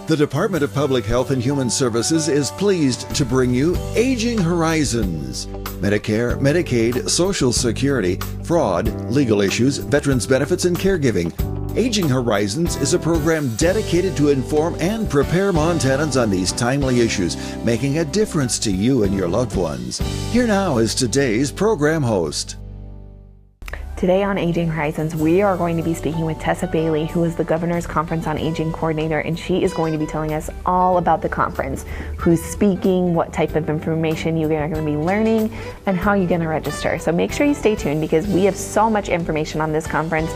The Department of Public Health and Human Services is pleased to bring you Aging Horizons. Medicare, Medicaid, Social Security, fraud, legal issues, veterans benefits, and caregiving. Aging Horizons is a program dedicated to inform and prepare Montanans on these timely issues, making a difference to you and your loved ones. Here now is today's program host. Today on Aging Horizons, we are going to be speaking with Tessa Bailey, who is the Governor's Conference on Aging Coordinator, and she is going to be telling us all about the conference, who's speaking, what type of information you're going to be learning, and how you're going to register. So make sure you stay tuned because we have so much information on this conference,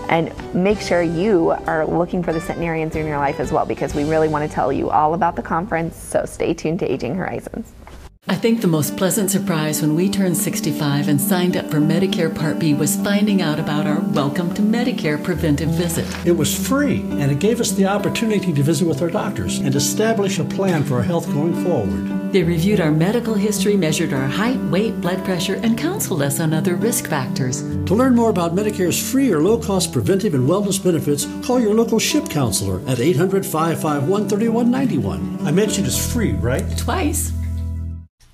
and make sure you are looking for the centenarians in your life as well, because we really want to tell you all about the conference, so stay tuned to Aging Horizons. I think the most pleasant surprise when we turned 65 and signed up for Medicare Part B was finding out about our Welcome to Medicare preventive visit. It was free, and it gave us the opportunity to visit with our doctors and establish a plan for our health going forward. They reviewed our medical history, measured our height, weight, blood pressure, and counseled us on other risk factors. To learn more about Medicare's free or low-cost preventive and wellness benefits, call your local SHIP counselor at 800-551-3191. I mentioned it's free, right? Twice.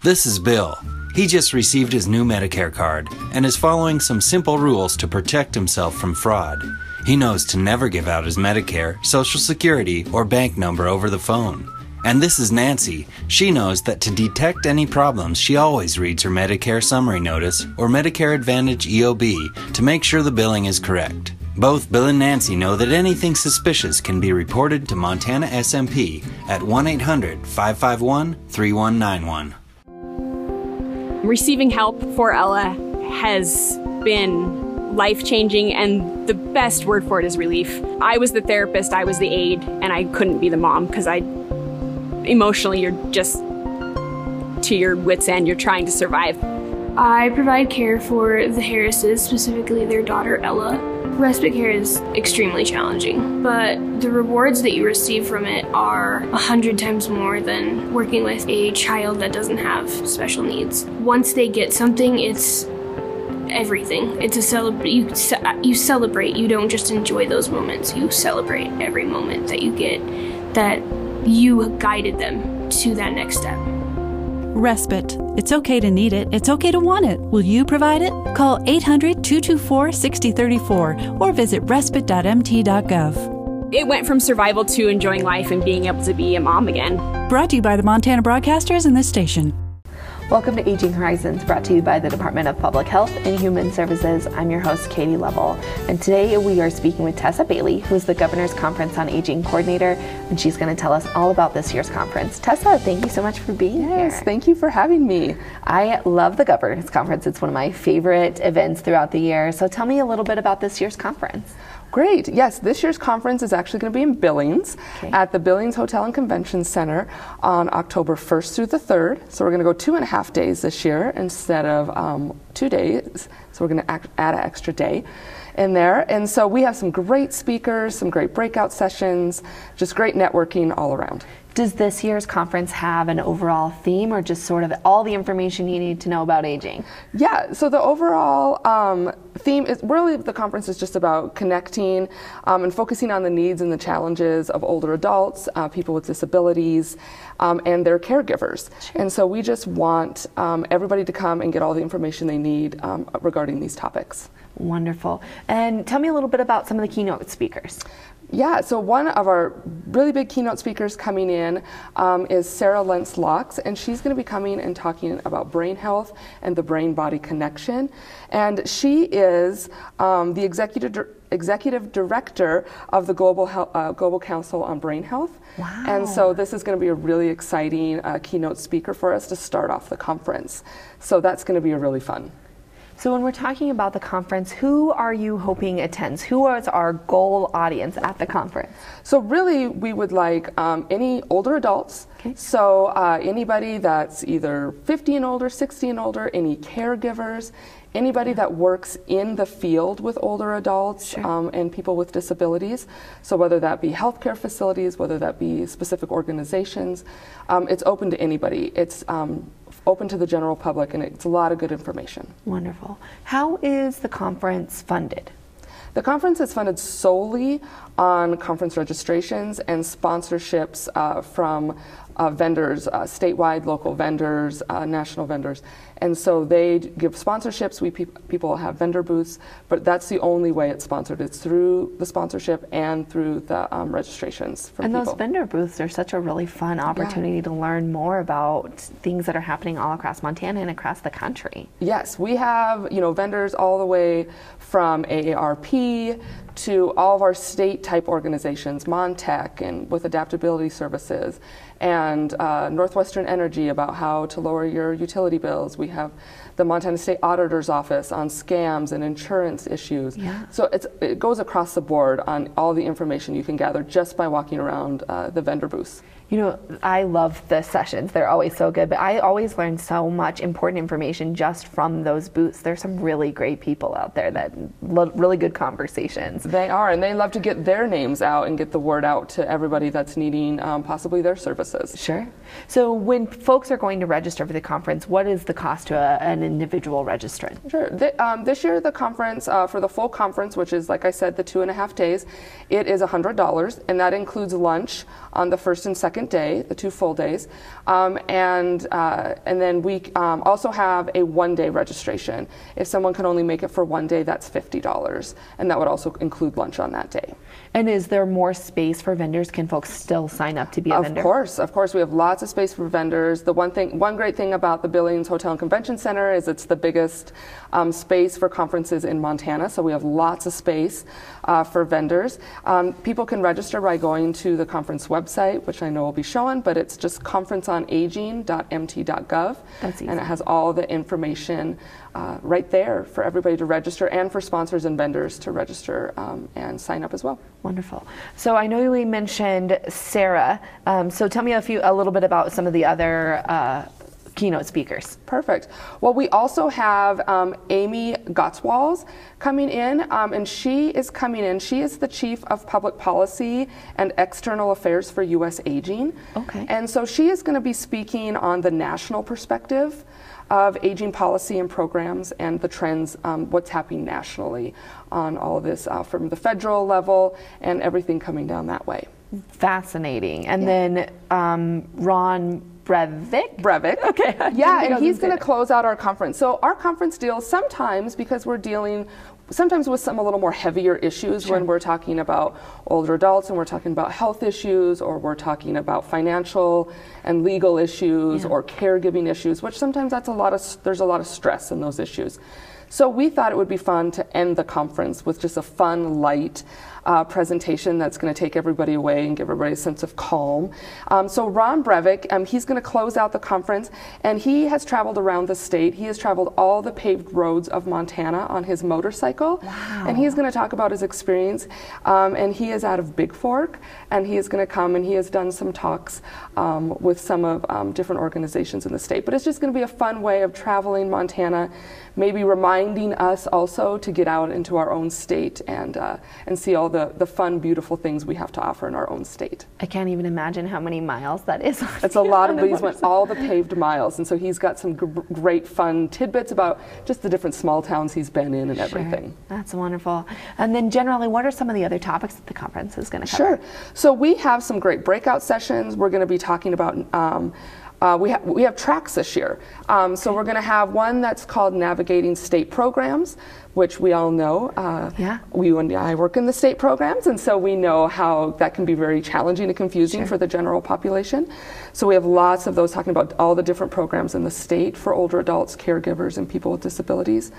This is Bill. He just received his new Medicare card and is following some simple rules to protect himself from fraud. He knows to never give out his Medicare, Social Security, or bank number over the phone. And this is Nancy. She knows that to detect any problems, she always reads her Medicare Summary Notice or Medicare Advantage EOB to make sure the billing is correct. Both Bill and Nancy know that anything suspicious can be reported to Montana SMP at 1-800-551-3191. Receiving help for Ella has been life-changing, and the best word for it is relief. I was the therapist, I was the aide, and I couldn't be the mom because emotionally you're just to your wits' end, you're trying to survive. I provide care for the Harrises, specifically their daughter Ella. Respite care is extremely challenging, but the rewards that you receive from it are 100 times more than working with a child that doesn't have special needs. Once they get something, it's everything. It's a you celebrate. You don't just enjoy those moments. You celebrate every moment that you get, that you guided them to that next step. Respite. It's okay to need it. It's okay to want it. Will you provide it? Call 800-224-6034 or visit respite.mt.gov. It went from survival to enjoying life and being able to be a mom again. Brought to you by the Montana Broadcasters and this station. Welcome to Aging Horizons, brought to you by the Department of Public Health and Human Services. I'm your host, Katie Lovell, and today we are speaking with Tessa Bailey, who is the Governor's Conference on Aging Coordinator, and she's going to tell us all about this year's conference. Tessa, thank you so much for being here. Yes, thank you for having me. I love the Governor's Conference. It's one of my favorite events throughout the year. So tell me a little bit about this year's conference. Great. Yes, this year's conference is actually going to be in Billings at the Billings Hotel and Convention Center on October 1st through the 3rd. So we're going to go 2.5 days this year instead of 2 days. So we're going to add an extra day in there. And so we have some great speakers, some great breakout sessions, just great networking all around. Does this year's conference have an overall theme or just sort of all the information you need to know about aging? Yeah, so the overall theme is really, the conference is just about connecting and focusing on the needs and the challenges of older adults, people with disabilities, and their caregivers. Sure. And so we just want everybody to come and get all the information they need regarding these topics. Wonderful. And tell me a little bit about some of the keynote speakers. Yeah, so one of our really big keynote speakers coming in is Sarah Lentz-Locks, and she's going to be coming and talking about brain health and the brain-body connection. And she is the executive director of the Global Council on Brain Health. Wow. And so this is going to be a really exciting keynote speaker for us to start off the conference. So that's going to be a really fun. So when we're talking about the conference, who are you hoping attends? Who is our goal audience at the conference? So really, we would like any older adults. Okay. So anybody that's either 50 and older, 60 and older, any caregivers, anybody that works in the field with older adults. Sure. And people with disabilities. So whether that be healthcare facilities, whether that be specific organizations, it's open to anybody. It's open to the general public, and it's a lot of good information. Wonderful. How is the conference funded? The conference is funded solely on conference registrations and sponsorships from vendors, statewide, local vendors, national vendors. And so they give sponsorships. People have vendor booths, but that's the only way it's sponsored. It's through the sponsorship and through the registrations from people. And those vendor booths are such a really fun opportunity to learn more about things that are happening all across Montana and across the country. Yes, we have vendors all the way from AARP to all of our state type organizations, Montech and with adaptability services, and Northwestern Energy about how to lower your utility bills. We have the Montana State Auditor's Office on scams and insurance issues. Yeah. So it goes across the board on all the information you can gather just by walking around the vendor booths. You know, I love the sessions. They're always so good, but I always learn so much important information just from those booths. There's some really great people out there that really good conversations. They are, and they love to get their names out and get the word out to everybody that's needing possibly their services. Sure. So when folks are going to register for the conference, what is the cost to an individual registrant? Sure. This year, the conference, for the full conference, which is, like I said, the 2.5 days, it is $100, and that includes lunch on the first and second day, the 2 full days, and then we also have a 1-day registration. If someone can only make it for 1 day, that's $50, and that would also include lunch on that day. And is there more space for vendors? Can folks still sign up to be a vendor? Of course, we have lots of space for vendors. The one great thing about the Billings Hotel and Convention Center is it's the biggest space for conferences in Montana, so we have lots of space for vendors. People can register by going to the conference website, which I know will be shown, but it's just conferenceonaging.mt.gov. That's easy. And it has all the information right there for everybody to register and for sponsors and vendors to register and sign up as well. Wonderful. So I know we mentioned Sarah. So tell me a little bit about some of the other keynote speakers. Perfect. Well, we also have Amy Gottswalls coming in, and she is coming in. She is the Chief of Public Policy and External Affairs for U.S. Aging. Okay. And so she is going to be speaking on the national perspective of aging policy and programs and the trends, what's happening nationally on all of this from the federal level and everything coming down that way. Fascinating. And then Ron Brevik. Okay. Yeah, and he's going to close out our conference. So our conference deals sometimes, because we're dealing sometimes with some a little more heavier issues. Sure. When we're talking about older adults and we're talking about health issues, or we're talking about financial and legal issues, or caregiving issues, which sometimes there's a lot of stress in those issues. So we thought it would be fun to end the conference with just a fun, light presentation that's going to take everybody away and give everybody a sense of calm. So Ron Brevik, he's going to close out the conference, and he has traveled around the state. He has traveled all the paved roads of Montana on his motorcycle. Wow. And he's going to talk about his experience. And he is out of Big Fork, and he is going to come, and he has done some talks with some of different organizations in the state. But it's just going to be a fun way of traveling Montana, maybe reminding us also to get out into our own state and see all the fun, beautiful things we have to offer in our own state. I can't even imagine how many miles that is. It's a lot, but he's went all the paved miles, and so he's got some great fun tidbits about just the different small towns he's been in and everything. That's wonderful. And then generally, what are some of the other topics that the conference is going to cover? Sure. So we have some great breakout sessions. We're going to be talking about we have tracks this year. So we're going to have one that's called Navigating State Programs, which we all know. We and I work in the state programs, and so we know how that can be very challenging and confusing for the general population. So we have lots of those talking about all the different programs in the state for older adults, caregivers, and people with disabilities.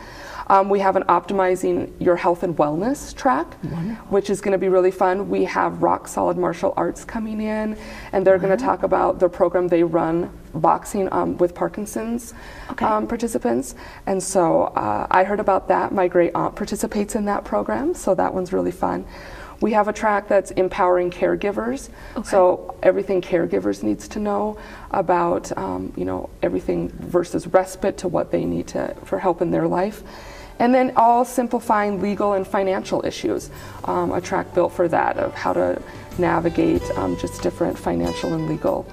We have an Optimizing Your Health and Wellness track, which is going to be really fun. We have Rock Solid Martial Arts coming in, and they're going to talk about the program they run, boxing with Parkinson's participants. And so I heard about that. My great aunt participates in that program, so that one's really fun. We have a track that's empowering caregivers, so everything caregivers needs to know about, everything versus respite to what they need for help in their life. And then all simplifying legal and financial issues, a track built for that, of how to navigate just different financial and legal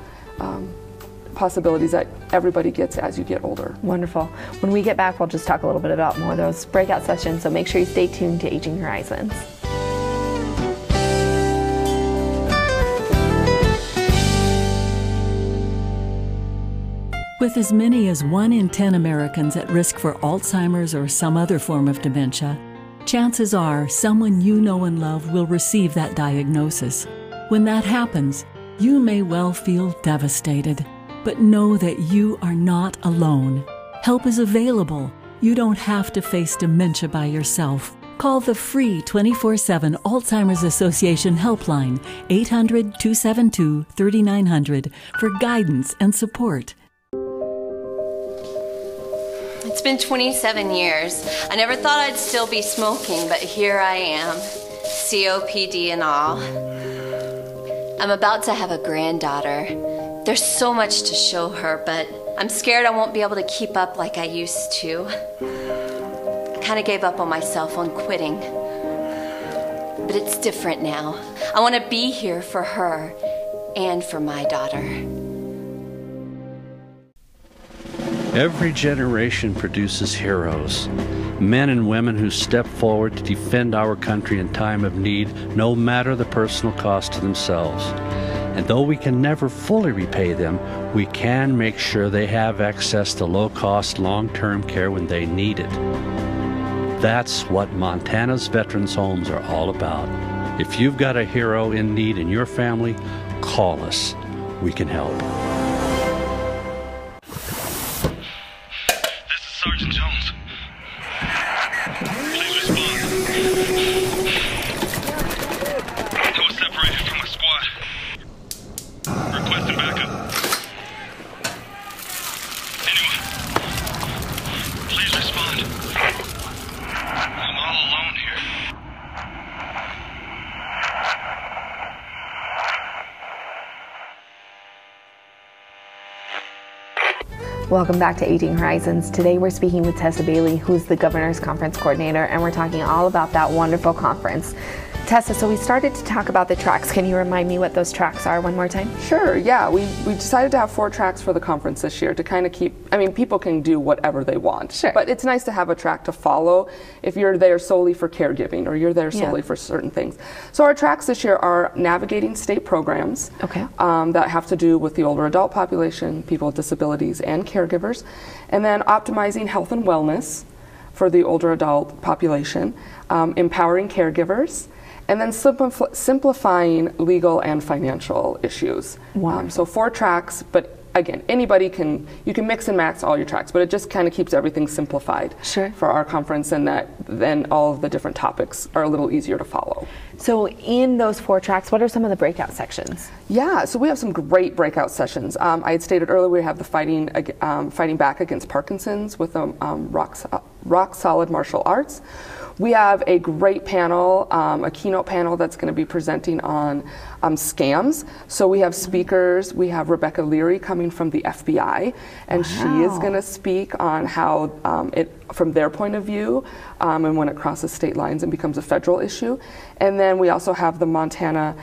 possibilities that everybody gets as you get older. Wonderful. When we get back, we'll just talk a little bit about more of those breakout sessions, so make sure you stay tuned to Aging Horizons. With as many as 1 in 10 Americans at risk for Alzheimer's or some other form of dementia, chances are someone you know and love will receive that diagnosis. When that happens, you may well feel devastated, but know that you are not alone. Help is available. You don't have to face dementia by yourself. Call the free 24/7 Alzheimer's Association helpline, 800-272-3900, for guidance and support. It's been 27 years. I never thought I'd still be smoking, but here I am, COPD and all. I'm about to have a granddaughter. There's so much to show her, but I'm scared I won't be able to keep up like I used to. I kind of gave up on myself on quitting. But it's different now. I want to be here for her and for my daughter. Every generation produces heroes, men and women who step forward to defend our country in time of need, no matter the personal cost to themselves. And though we can never fully repay them, we can make sure they have access to low-cost, long-term care when they need it. That's what Montana's Veterans Homes are all about. If you've got a hero in need in your family, call us. We can help. Sergeant Jones. Please respond. I was separated from my squad. Requesting backup. Anyone? Please respond. I'm all alone here. Welcome back to Aging Horizons. Today we're speaking with Tessa Bailey, who's the Governor's Conference Coordinator, and we're talking all about that wonderful conference. Tessa, so we started to talk about the tracks. Can you remind me what those tracks are one more time? Sure, yeah. We decided to have 4 tracks for the conference this year to kind of keep, I mean, people can do whatever they want. Sure. But it's nice to have a track to follow if you're there solely for caregiving or you're there solely for certain things. So our tracks this year are navigating state programs that have to do with the older adult population, people with disabilities, and caregivers. And then optimizing health and wellness for the older adult population, empowering caregivers, and then simplifying legal and financial issues. So 4 tracks, but again, you can mix and match all your tracks, but it just kind of keeps everything simplified for our conference, and that then all of the different topics are a little easier to follow. So in those 4 tracks, what are some of the breakout sections? Yeah, so we have some great breakout sessions. I had stated earlier we have the fighting back against Parkinson's with the rock solid martial arts. We have a great panel, a keynote panel that's going to be presenting on scams. So we have speakers. We have Rebecca Leary coming from the FBI, and she is going to speak on how from their point of view, and when it crosses state lines and becomes a federal issue. And then we also have the Montana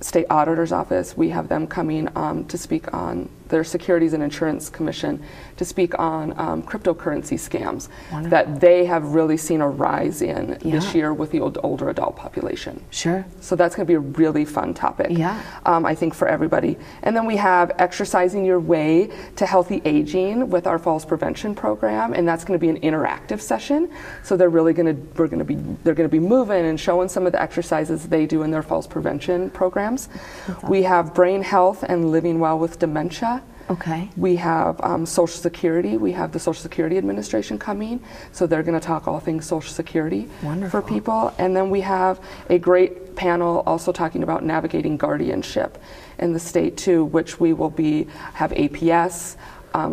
State Auditor's Office. We have them coming to speak on their Securities and Insurance Commission to speak on cryptocurrency scams that they have really seen a rise in this year with the older adult population. Sure. So that's going to be a really fun topic, I think, for everybody. And then we have Exercising Your Way to Healthy Aging with our Falls Prevention Program, and that's going to be an interactive session. So they're really going to be moving and showing some of the exercises they do in their falls prevention programs. We have Brain Health and Living Well with Dementia. Okay. We have Social Security. We have the Social Security Administration coming, so they're going to talk all things Social Security for people. And then we have a great panel also talking about navigating guardianship in the state too, which we will have APS,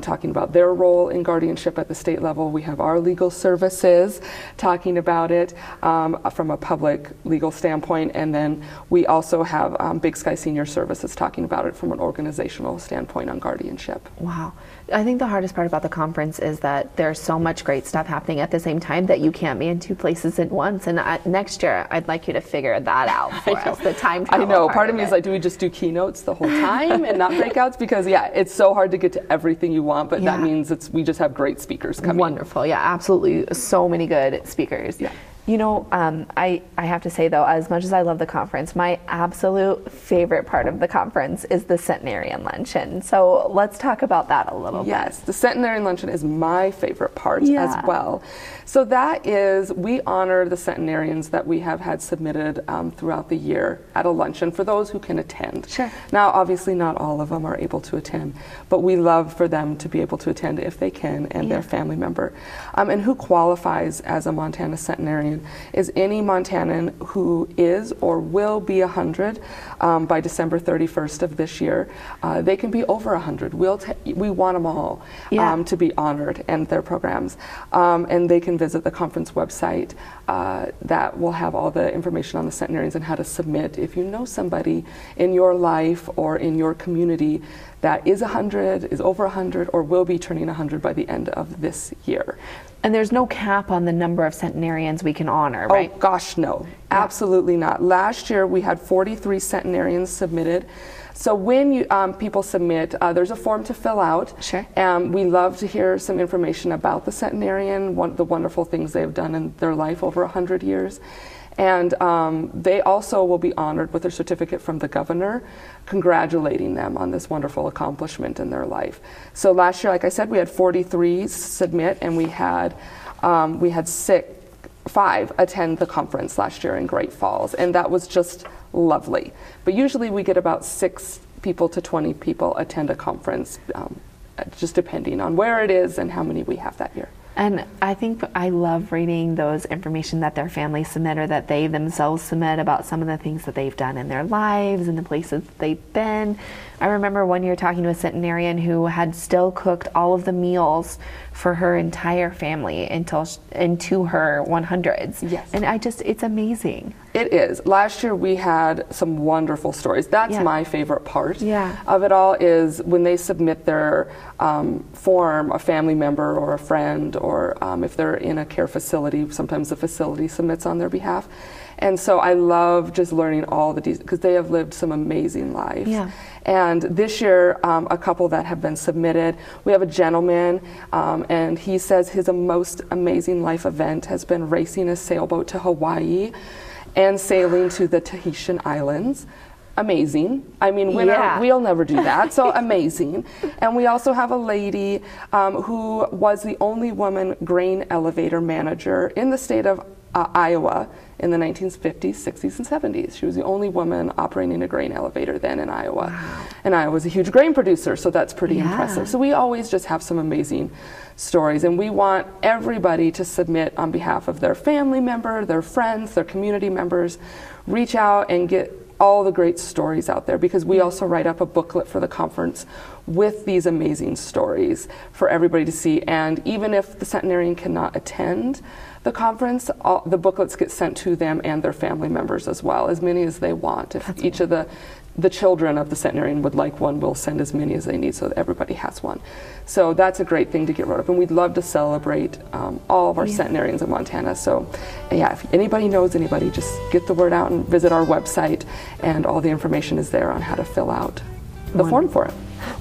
talking about their role in guardianship at the state level. We have our legal services talking about it from a public legal standpoint, and then we also have Big Sky Senior Services talking about it from an organizational standpoint on guardianship. Wow. I think the hardest part about the conference is that there's so much great stuff happening at the same time that you can't be in two places at once. And next year, I'd like you to figure that out for us, the time travel. I know. Part of me is like, do we just do keynotes the whole time and not breakouts? Because, yeah, it's so hard to get to everything you want, but that means we just have great speakers coming. Wonderful. Yeah, absolutely. So many good speakers. Yeah. You know, I have to say, though, as much as I love the conference, my absolute favorite part of the conference is the Centenarian Luncheon. So let's talk about that a little bit. Yes, the Centenarian Luncheon is my favorite part as well. So that is, we honor the centenarians that we have had submitted throughout the year at a luncheon for those who can attend. Sure. Now, obviously, not all of them are able to attend, but we love for them to be able to attend if they can, and their family member. And who qualifies as a Montana centenarian is any Montanan who is or will be 100 by December 31st of this year. They can be over 100. We want them all to be honored and their programs. And they can visit the conference website that will have all the information on the centenarians and how to submit. If you know somebody in your life or in your community that is 100, is over 100, or will be turning 100 by the end of this year. And there's no cap on the number of centenarians we can honor, right? Oh gosh, no, absolutely not. Last year we had 43 centenarians submitted. So when people submit, there's a form to fill out. Sure. We love to hear some information about the centenarian, the wonderful things they've done in their life over 100 years. And they also will be honored with a certificate from the governor congratulating them on this wonderful accomplishment in their life. So last year, like I said, we had 43 submit, and we had 5 attend the conference last year in Great Falls, and that was just lovely. But usually we get about 6 people to 20 people attend a conference, just depending on where it is and how many we have that year. And I think I love reading those information that their families submit or that they themselves submit about some of the things that they've done in their lives and the places they've been. I remember one year talking to a centenarian who had still cooked all of the meals for her entire family into her 100s. Yes. And it's amazing. It is. Last year we had some wonderful stories. That's my favorite part of it all, is when they submit their form, a family member or a friend, or if they're in a care facility, sometimes the facility submits on their behalf. And so I love just learning all the details, because they have lived some amazing lives. Yeah. And this year, a couple that have been submitted, we have a gentleman, and he says his most amazing life event has been racing a sailboat to Hawaii and sailing to the Tahitian Islands. Amazing. I mean, we'll never do that, so amazing. And we also have a lady who was the only woman grain elevator manager in the state of Iowa in the 1950s, 60s, and 70s. She was the only woman operating a grain elevator then in Iowa. Wow. And Iowa was a huge grain producer, so that's pretty impressive. So we always just have some amazing stories, and we want everybody to submit on behalf of their family member, their friends, their community members. Reach out and get all the great stories out there, because we also write up a booklet for the conference with these amazing stories for everybody to see. And even if the centenarian cannot attend the conference, the booklets get sent to them and their family members as well, as many as they want. If each of the children of the centenarian would like one, we'll send as many as they need so that everybody has one. So that's a great thing to get rid of, and we'd love to celebrate all of our centenarians in Montana. So yeah, if anybody knows anybody, just get the word out and visit our website, and all the information is there on how to fill out the form for it.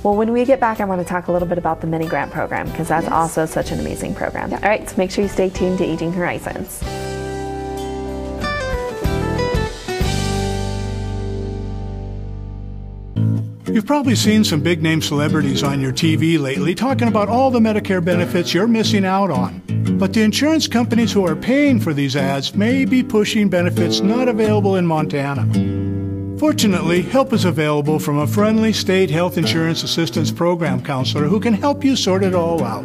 Well, when we get back, I want to talk a little bit about the mini grant program, because that's also such an amazing program. All right, so make sure you stay tuned to Aging Horizons. You've probably seen some big-name celebrities on your TV lately talking about all the Medicare benefits you're missing out on. But the insurance companies who are paying for these ads may be pushing benefits not available in Montana. Fortunately, help is available from a friendly state health insurance assistance program counselor who can help you sort it all out.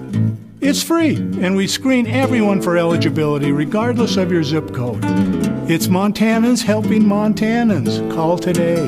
It's free, and we screen everyone for eligibility regardless of your zip code. It's Montanans helping Montanans. Call today.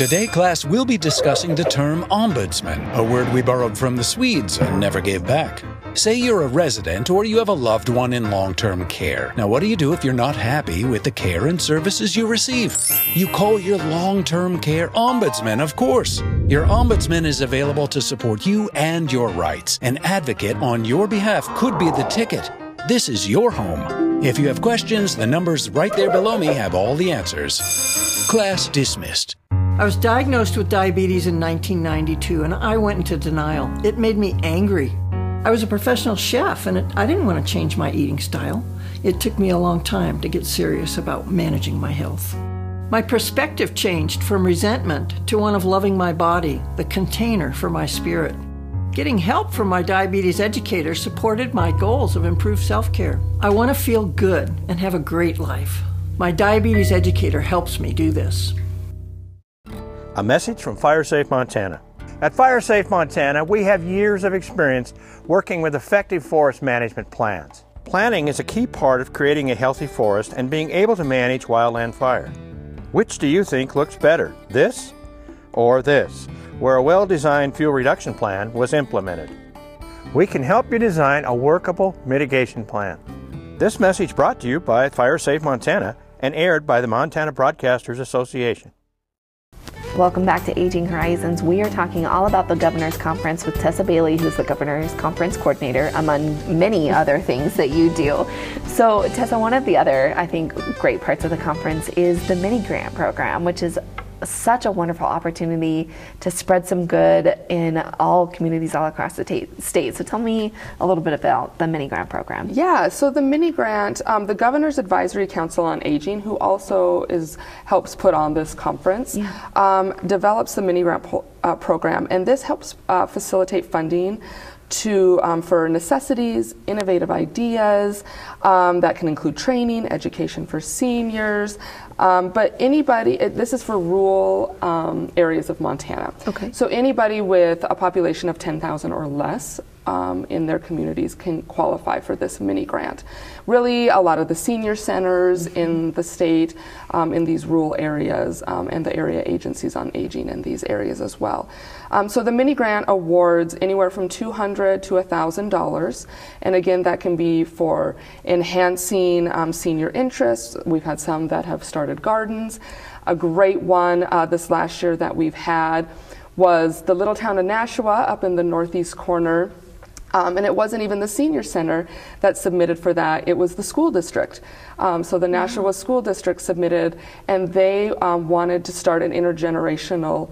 Today, class, we'll be discussing the term ombudsman, a word we borrowed from the Swedes and never gave back. Say you're a resident or you have a loved one in long-term care. Now, what do you do if you're not happy with the care and services you receive? You call your long-term care ombudsman, of course. Your ombudsman is available to support you and your rights. An advocate on your behalf could be the ticket. This is your home. If you have questions, the numbers right there below me have all the answers. Class dismissed. I was diagnosed with diabetes in 1992 and I went into denial. It made me angry. I was a professional chef and I didn't want to change my eating style. It took me a long time to get serious about managing my health. My perspective changed from resentment to one of loving my body, the container for my spirit. Getting help from my diabetes educator supported my goals of improved self-care. I want to feel good and have a great life. My diabetes educator helps me do this. A message from FireSafe Montana. At FireSafe Montana, we have years of experience working with effective forest management plans. Planning is a key part of creating a healthy forest and being able to manage wildland fire. Which do you think looks better, this or this, where a well-designed fuel reduction plan was implemented? We can help you design a workable mitigation plan. This message brought to you by FireSafe Montana and aired by the Montana Broadcasters Association. Welcome back to Aging Horizons. We are talking all about the Governor's Conference with Tessa Bailey, who's the Governor's Conference Coordinator, among many other things that you do. So, Tessa, one of the other, I think, great parts of the conference is the mini grant program, which is such a wonderful opportunity to spread some good in all communities all across the state. So tell me a little bit about the mini grant program. Yeah, so the mini grant, the Governor's Advisory Council on Aging, who also helps put on this conference, develops the mini grant program, and this helps facilitate funding for necessities, innovative ideas, that can include training, education for seniors, but anybody, this is for rural areas of Montana. Okay. So anybody with a population of 10,000 or less in their communities can qualify for this mini grant. Really, a lot of the senior centers in the state, in these rural areas, and the area agencies on aging in these areas as well. So the mini grant awards anywhere from $200 to $1,000, and again, that can be for enhancing senior interests. We've had some that have started gardens. A great one this last year that we've had was the little town of Nashua up in the northeast corner. And it wasn't even the senior center that submitted for that, it was the school district. So the Nashua School District submitted, and they wanted to start an intergenerational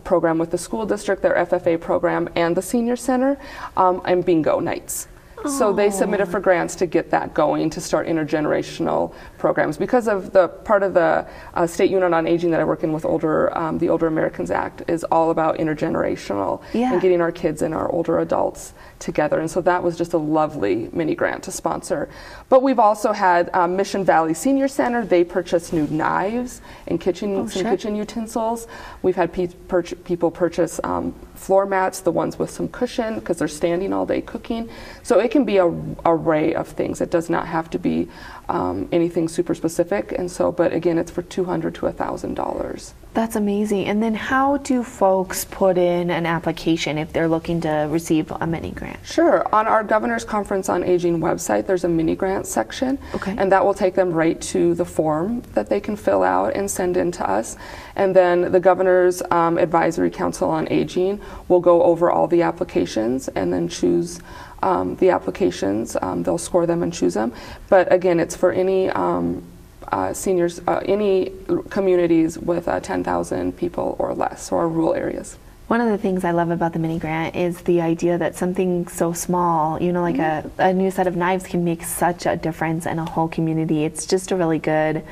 program with the school district, their FFA program, and the senior center, and bingo nights. So they submitted for grants to get that going, to start intergenerational programs. Because of the part of the State Unit on Aging that I work in with the Older Americans Act is all about intergenerational and getting our kids and our older adults together. And so that was just a lovely mini grant to sponsor. But we've also had Mission Valley Senior Center. They purchased new knives and kitchen utensils. We've had people purchase floor mats, the ones with some cushion, because they're standing all day cooking. So it can be an array of things. It does not have to be anything super specific. And so, but again, it's for $200 to $1,000. That's amazing. And then how do folks put in an application if they're looking to receive a mini grant? Sure. On our Governor's Conference on Aging website, there's a mini grant section. Okay. And that will take them right to the form that they can fill out and send in to us. And then the Governor's Advisory Council on Aging will go over all the applications and then choose the applications. They'll score them and choose them. But again, it's for any seniors, any communities with 10,000 people or less, or rural areas. One of the things I love about the mini grant is the idea that something so small, you know, like a new set of knives can make such a difference in a whole community. It's just a really good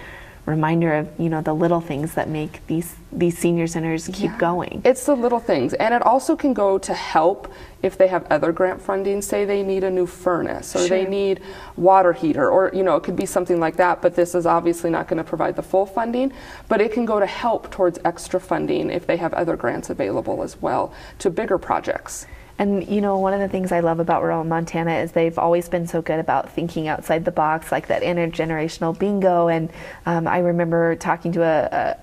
reminder of, you know, the little things that make these senior centers keep going. It's the little things, and it also can go to help if they have other grant funding. Say they need a new furnace, or they need water heater, or you know, it could be something like that. But this is obviously not going to provide the full funding, but it can go to help towards extra funding if they have other grants available as well to bigger projects. And you know, one of the things I love about rural Montana is they've always been so good about thinking outside the box, like that intergenerational bingo. And I remember talking to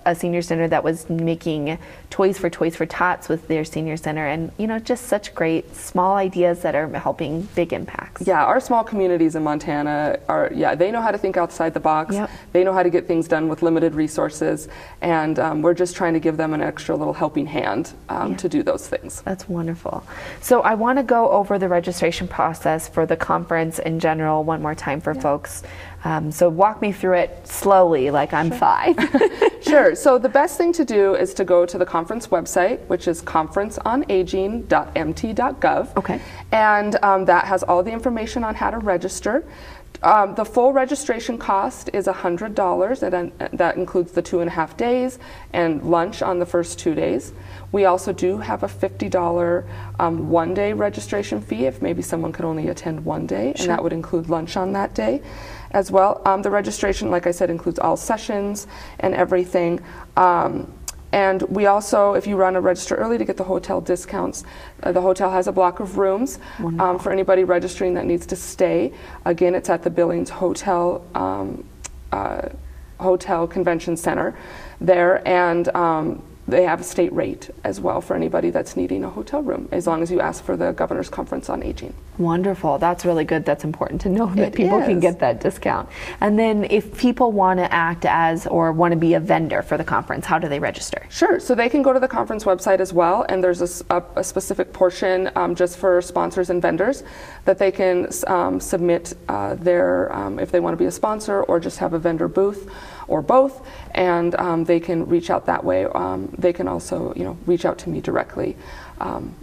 a senior center that was making Toys for Tots with their senior center, and you know, just such great small ideas that are helping big impacts. Yeah, our small communities in Montana are, they know how to think outside the box. Yep. They know how to get things done with limited resources, and we're just trying to give them an extra little helping hand to do those things. That's wonderful. So I want to go over the registration process for the conference in general one more time for folks. So walk me through it slowly, like I'm 5. Sure. So the best thing to do is to go to the conference website, which is conferenceonaging.mt.gov. Okay. And that has all the information on how to register. The full registration cost is $100, and that includes the 2.5 days and lunch on the first 2 days. We also do have a $50 one-day registration fee if maybe someone could only attend one day, and that would include lunch on that day as well. The registration, like I said, includes all sessions and everything. And we also, if you want to register early to get the hotel discounts, the hotel has a block of rooms for anybody registering that needs to stay. Again, it's at the Billings Hotel Convention Center there, and they have a state rate as well for anybody that's needing a hotel room, as long as you ask for the Governor's Conference on Aging. Wonderful. That's really good. That's important to know that people can get that discount. And then if people want to act as or want to be a vendor for the conference, how do they register? Sure. So they can go to the conference website as well, and there's a specific portion just for sponsors and vendors that they can submit their, if they want to be a sponsor or just have a vendor booth or both, and they can reach out that way. They can also, reach out to me directly.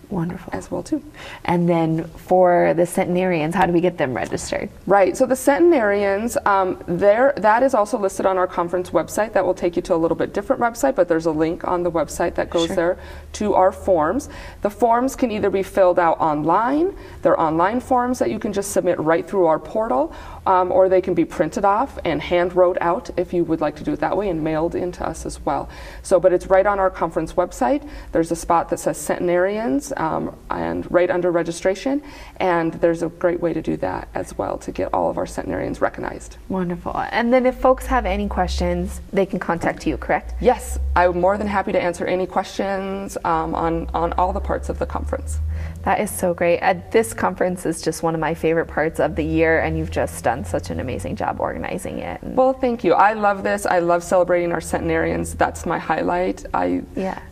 Wonderful. As well too. And then for the centenarians, how do we get them registered? Right, so the centenarians, that is also listed on our conference website. That will take you to a little bit different website, but there's a link on the website that goes there to our forms. The forms can either be filled out online, they're online forms that you can just submit right through our portal, or they can be printed off and hand wrote out if you would like to do it that way, and mailed into us as well. So, but it's right on our conference website. There's a spot that says centenarians, and right under registration, and there's a great way to do that as well to get all of our centenarians recognized. Wonderful. And then if folks have any questions, they can contact you, correct? Yes, I'm more than happy to answer any questions on all the parts of the conference. That is so great. This conference is just one of my favorite parts of the year, and you've just done such an amazing job organizing it. Well, thank you. I love this. I love celebrating our centenarians. That's my highlight. I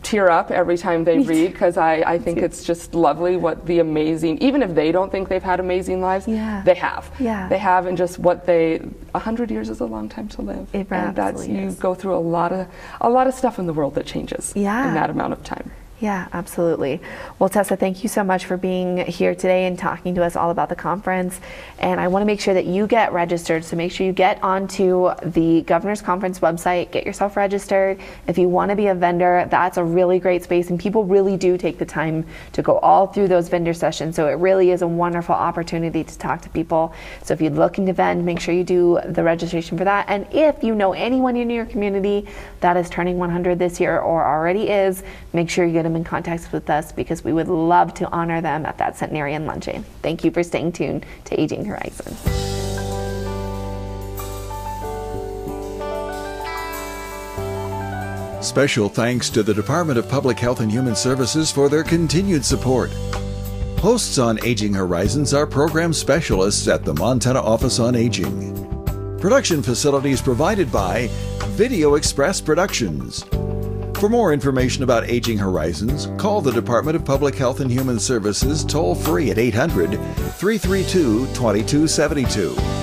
tear up every time they read, because I think it's just lovely what the amazing, even if they don't think they've had amazing lives, they have. They have, and just what 100 years is a long time to live. It and that's, you go through a lot of stuff in the world that changes in that amount of time. Yeah, absolutely. Well, Tessa, thank you so much for being here today and talking to us all about the conference. And I want to make sure that you get registered, so make sure you get onto the Governor's Conference website, get yourself registered. If you want to be a vendor, that's a really great space, and people really do take the time to go all through those vendor sessions, so it really is a wonderful opportunity to talk to people. So if you're looking to vend, make sure you do the registration for that. And if you know anyone in your community that is turning 100 this year or already is, make sure you get in contact with us, because we would love to honor them at that centenarian luncheon. Thank you for staying tuned to Aging Horizons. Special thanks to the Department of Public Health and Human Services for their continued support. Hosts on Aging Horizons are program specialists at the Montana Office on Aging. Production facilities provided by Video Express Productions. For more information about Aging Horizons, call the Department of Public Health and Human Services toll-free at 800-332-2272.